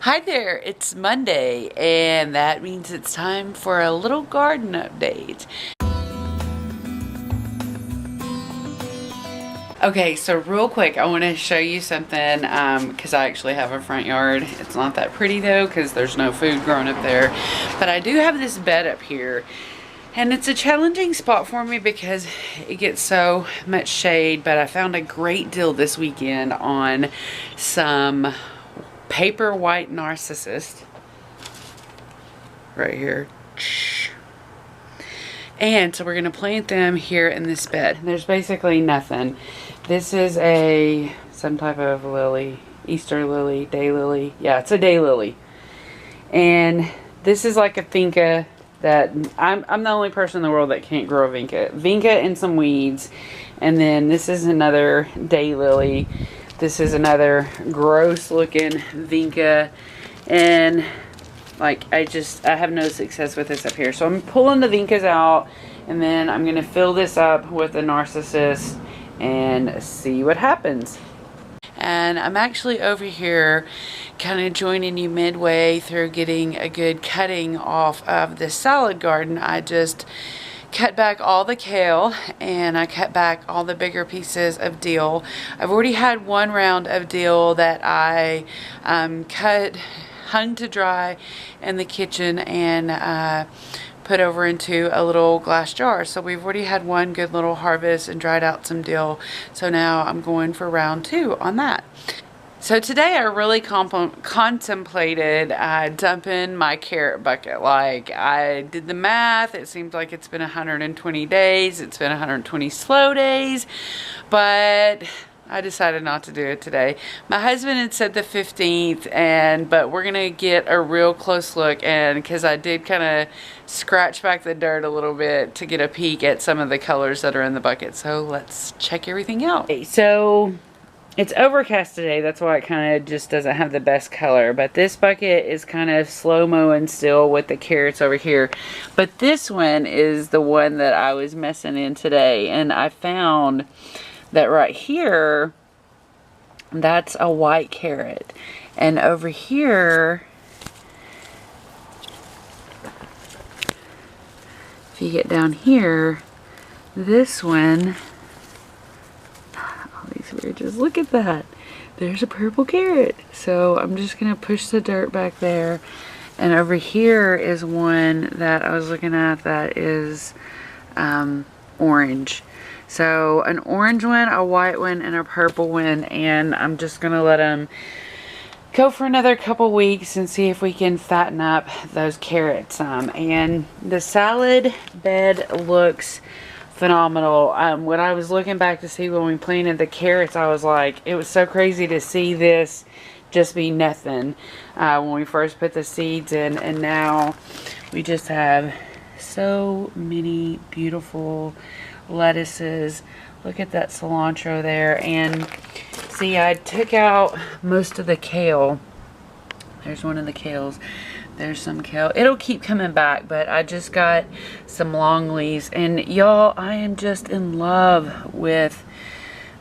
Hi there, it's Monday, and that means it's time for a little garden update. Okay, so real quick, I want to show you something because I actually have a front yard. It's not that pretty though because there's no food growing up there, but I do have this bed up here. And it's a challenging spot for me because it gets so much shade, but I found a great deal this weekend on some paper white narcissus right here. And so we're going to plant them here in this bed. There's basically nothing. This is some type of lily, Easter lily, daylily. Yeah, it's a daylily. And this is like a vinca that I'm the only person in the world that can't grow a vinca. Vinca and some weeds. And then this is another daylily. This is another gross looking vinca. And like I have no success with this up here. So I'm pulling the vincas out and then I'm going to fill this up with a narcissus and see what happens. And I'm actually over here kind of joining you midway through getting a good cutting off of the salad garden. I just cut back all the kale and I cut back all the bigger pieces of dill. I've already had one round of dill that I hung to dry in the kitchen and put over into a little glass jar. So we've already had one good little harvest and dried out some dill. So now I'm going for round 2 on that. So today I really contemplated dumping my carrot bucket. Like I did the math, it seems like it's been 120 days, it's been 120 slow days, but I decided not to do it today. My husband had said the 15th, but we're gonna get a real close look, and because I did kind of scratch back the dirt a little bit to get a peek at some of the colors that are in the bucket. So let's check everything out. Okay, so it's overcast today, that's why it kind of just doesn't have the best color. But this bucket is kind of slow-moing still with the carrots over here. But this one is the one that I was messing in today. And I found that right here, that's a white carrot. And over here, if you get down here, this one, just look at that. There's a purple carrot. So I'm just gonna push the dirt back there. And over here is one that I was looking at that is orange. So an orange one, a white one, and a purple one. And I'm just gonna let them go for another couple weeks and see if we can fatten up those carrots some. And the salad bed looks phenomenal. When I was looking back to see when we planted the carrots, I was like, it was so crazy to see this just be nothing when we first put the seeds in, and now we just have so many beautiful lettuces. Look at that cilantro there. And see, I took out most of the kale. There's one of the kales. There's some kale. It'll keep coming back, but I just got some long leaves. And y'all, I am just in love with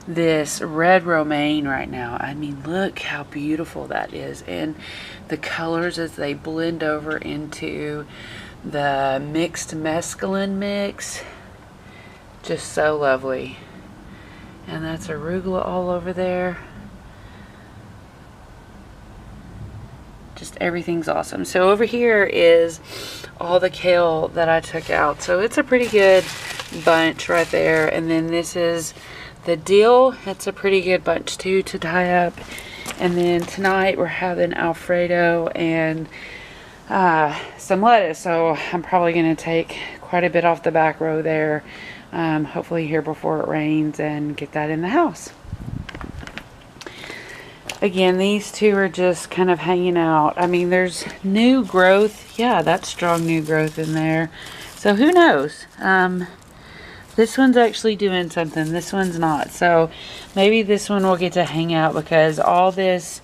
this red romaine right now. I mean, look how beautiful that is. And the colors as they blend over into the mixed mescaline mix. Just so lovely. And that's arugula all over there. Just everything's awesome. So over here is all the kale that I took out. So it's a pretty good bunch right there. And then this is the dill. It's a pretty good bunch too to tie up. And then tonight we're having Alfredo and some lettuce. So I'm probably going to take quite a bit off the back row there. Hopefully here before it rains and get that in the house. Again, these two are just kind of hanging out. I mean, there's new growth. Yeah, that's strong new growth in there. So who knows? This one's actually doing something. This one's not. So maybe this one will get to hang out because all this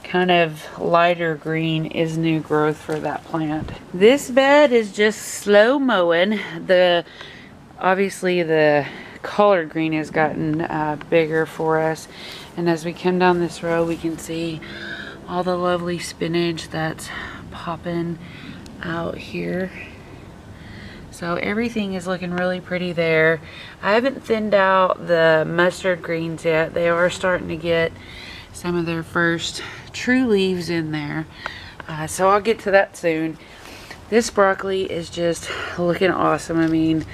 kind of lighter green is new growth for that plant. This bed is just slow mowing. Obviously the collard green has gotten bigger for us, and as we come down this row we can see all the lovely spinach that's popping out here. So everything is looking really pretty there. I haven't thinned out the mustard greens yet. They are starting to get some of their first true leaves in there. So I'll get to that soon. This broccoli is just looking awesome. I mean,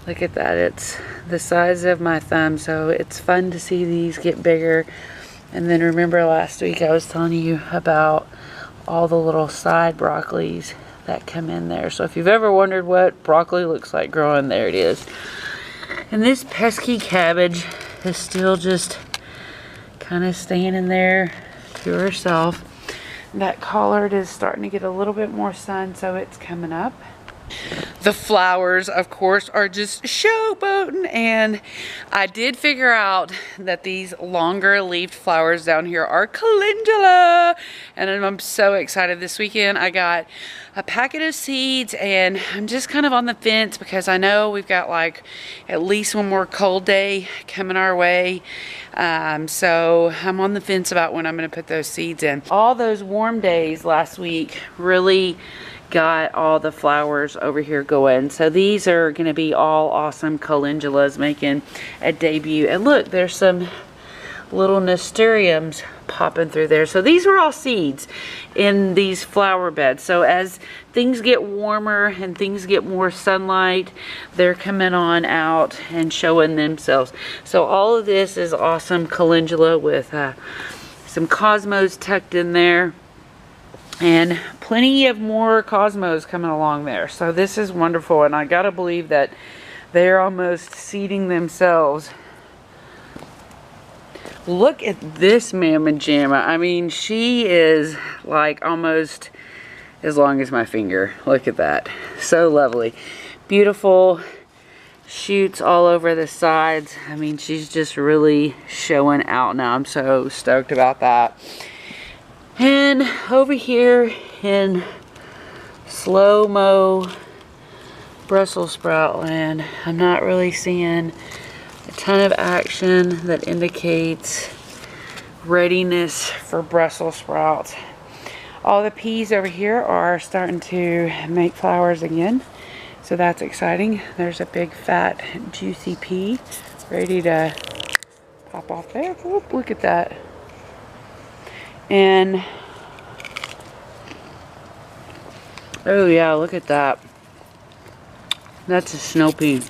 look at that. It's the size of my thumb, so it's fun to see these get bigger. And then remember last week I was telling you about all the little side broccolis that come in there. So if you've ever wondered what broccoli looks like growing, there it is. And this pesky cabbage is still just kind of standing there to herself. That collard is starting to get a little bit more sun, so it's coming up. The flowers, of course, are just showboating, and I did figure out that these longer leafed flowers down here are calendula, and I'm so excited. This weekend I got a packet of seeds, and I'm just kind of on the fence because I know we've got like at least one more cold day coming our way, so I'm on the fence about when I'm going to put those seeds in. All those warm days last week really got all the flowers over here going. So these are going to be all awesome calendulas making a debut. And look, there's some little nasturtiums popping through there. So these were all seeds in these flower beds. So as things get warmer and things get more sunlight, they're coming on out and showing themselves. So all of this is awesome calendula with some cosmos tucked in there. And plenty of more cosmos coming along there. So this is wonderful, and I gotta believe that they're almost seeding themselves. Look at this mamma jamma. I mean, she is like almost as long as my finger. Look at that. So lovely. Beautiful shoots all over the sides. I mean, she's just really showing out now. I'm so stoked about that. And over here in slow-mo Brussels sprout land, I'm not really seeing a ton of action that indicates readiness for Brussels sprouts. All the peas over here are starting to make flowers again, so that's exciting. There's a big fat juicy pea ready to pop off there. Whoop, look at that. And oh yeah, look at that. That's a snow pea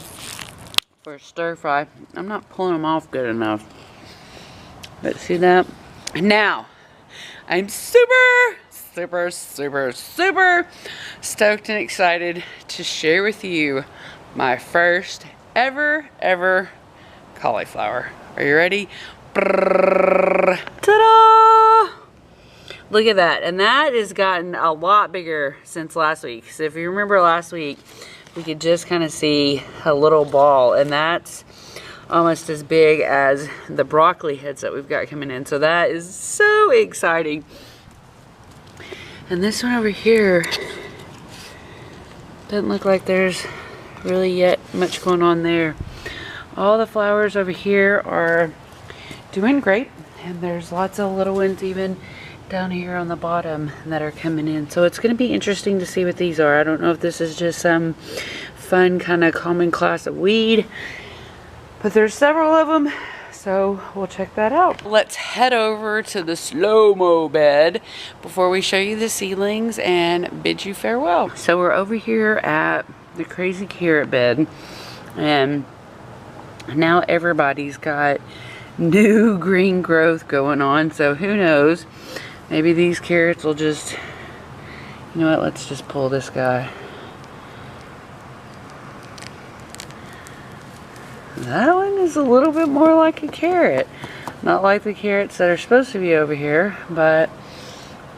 for a stir fry. I'm not pulling them off good enough, but see that? Now I'm super stoked and excited to share with you my first ever cauliflower. Are you ready? Ta-da! Look at that. And that has gotten a lot bigger since last week. So if you remember last week, we could just kind of see a little ball, and that's almost as big as the broccoli heads that we've got coming in. So that is so exciting. And this one over here doesn't look like there's really yet much going on there. All the flowers over here are doing great, and there's lots of little ones even down here on the bottom that are coming in. So it's going to be interesting to see what these are. I don't know if this is just some fun kind of common class of weed, but there's several of them, so we'll check that out. Let's head over to the slow-mo bed before we show you the seedlings and bid you farewell. So we're over here at the crazy carrot bed, and now everybody's got new green growth going on, so who knows, maybe these carrots will just, you know what, let's just pull this guy. That one is a little bit more like a carrot, not like the carrots that are supposed to be over here, but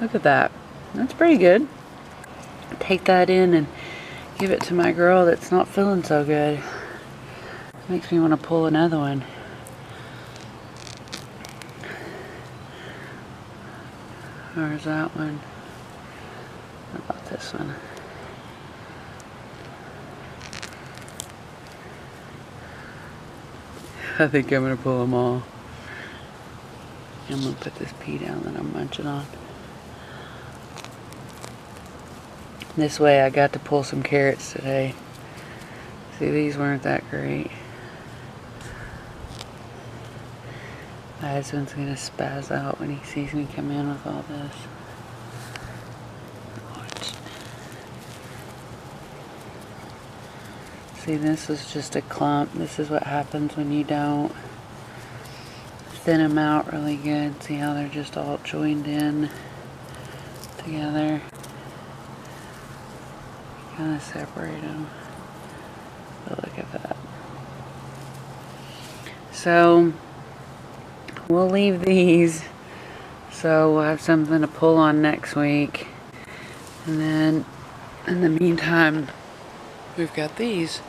look at that. That's pretty good. Take that in and give it to my girl that's not feeling so good. Makes me want to pull another one. Where's that one? How about this one? I think I'm going to pull them all. I'm going to put this pea down that I'm munching on. This way I got to pull some carrots today. See, these weren't that great. My husband's gonna spaz out when he sees me come in with all this. Watch. See, this is just a clump. This is what happens when you don't thin them out really good. See how they're just all joined in together? Kind of separate them. But look at that. So we'll leave these, so we'll have something to pull on next week. And then in the meantime, we've got these.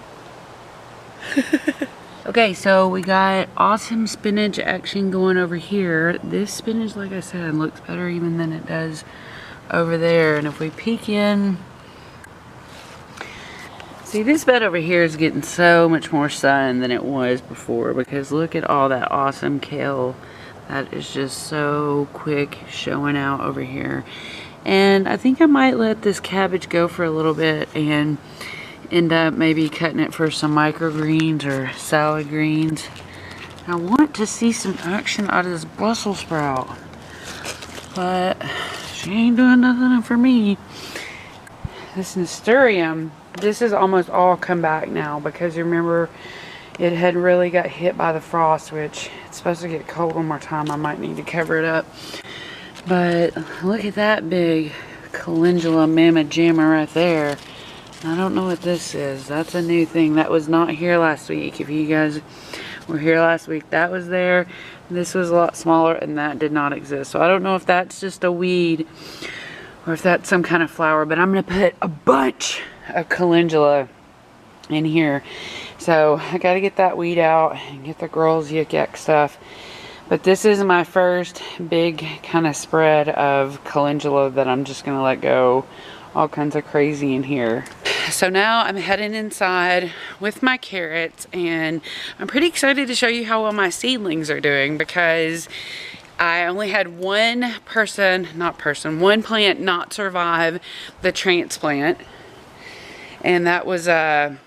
Okay, so we got awesome spinach action going over here. This spinach, like I said, looks better even than it does over there. And if we peek in, see, this bed over here is getting so much more sun than it was before, because look at all that awesome kale that is just so quick showing out over here. And I think I might let this cabbage go for a little bit and end up maybe cutting it for some microgreens or salad greens. I want to see some action out of this Brussels sprout, but she ain't doing nothing for me. This nasturtium, this is almost all come back now, because you remember it had really got hit by the frost, which it's supposed to get cold one more time. I might need to cover it up. But look at that big calendula mamma jamma right there. I don't know what this is. That's a new thing. That was not here last week. If you guys were here last week, that was there. This was a lot smaller, and that did not exist. So I don't know if that's just a weed or if that's some kind of flower, but I'm going to put a bunch of calendula in here. So I got to get that weed out and get the girls' yuck yuck stuff. But this is my first big kind of spread of calendula that I'm just going to let go all kinds of crazy in here. So now I'm heading inside with my carrots, and I'm pretty excited to show you how well my seedlings are doing, because I only had one plant not survive the transplant, and that was a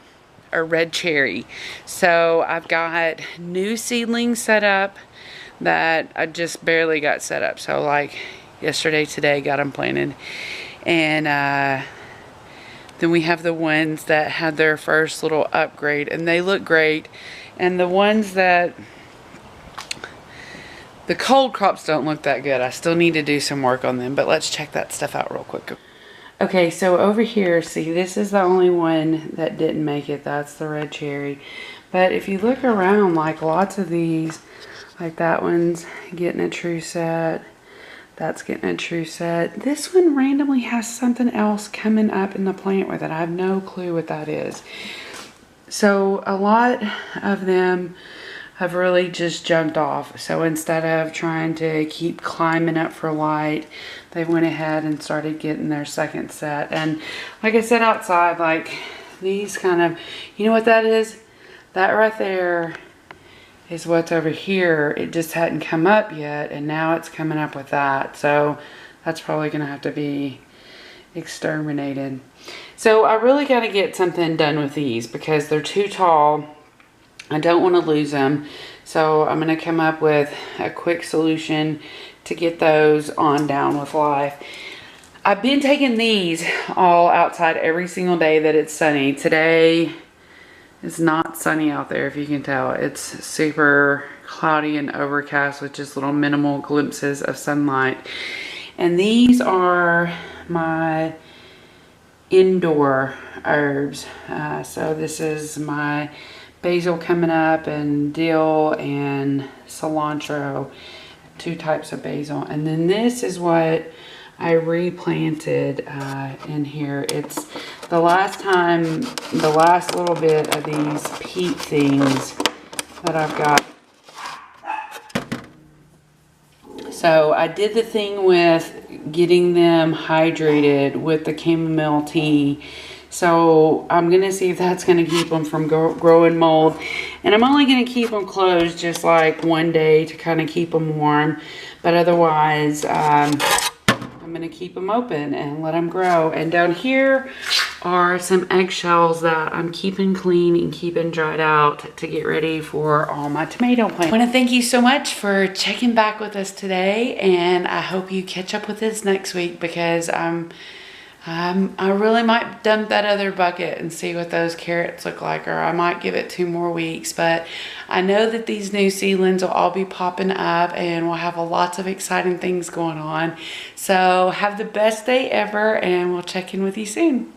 red cherry. So I've got new seedlings set up that I just barely got set up. So like yesterday, today, got them planted. And then we have the ones that had their first little upgrade, and they look great. And the ones that, the cold crops don't look that good. I still need to do some work on them, but let's check that stuff out real quick. Okay, so over here, see, this is the only one that didn't make it. That's the red cherry. But if you look around, like lots of these, like that one's getting a true set. That's getting a true set. This one randomly has something else coming up in the plant with it. I have no clue what that is. So a lot of them have really just jumped off. So instead of trying to keep climbing up for light, they went ahead and started getting their second set. And like I said outside, like these kind of, you know what that is? That right there is what's over here. It just hadn't come up yet, and now it's coming up with that. So that's probably gonna have to be exterminated. So I really got to get something done with these because they're too tall. I don't want to lose them. So I'm gonna come up with a quick solution to get those on down with life. I've been taking these all outside every single day that it's sunny. Today it's not sunny out there, if you can tell. It's super cloudy and overcast with just little minimal glimpses of sunlight. And these are my indoor herbs. So this is my basil coming up, and dill and cilantro, 2 types of basil. And then this is what I replanted in here. It's the last little bit of these peat things that I've got. So I did the thing with getting them hydrated with the chamomile tea. So I'm going to see if that's going to keep them from growing mold. And I'm only going to keep them closed just like one day to kind of keep them warm. But otherwise, I'm I'm gonna keep them open and let them grow. And down here are some eggshells that I'm keeping clean and keeping dried out to get ready for all my tomato plants. I wanna thank you so much for checking back with us today, and I hope you catch up with us next week, because I really might dump that other bucket and see what those carrots look like, or I might give it 2 more weeks. But I know that these new seedlings will all be popping up, and we'll have lots of exciting things going on. So have the best day ever, and we'll check in with you soon.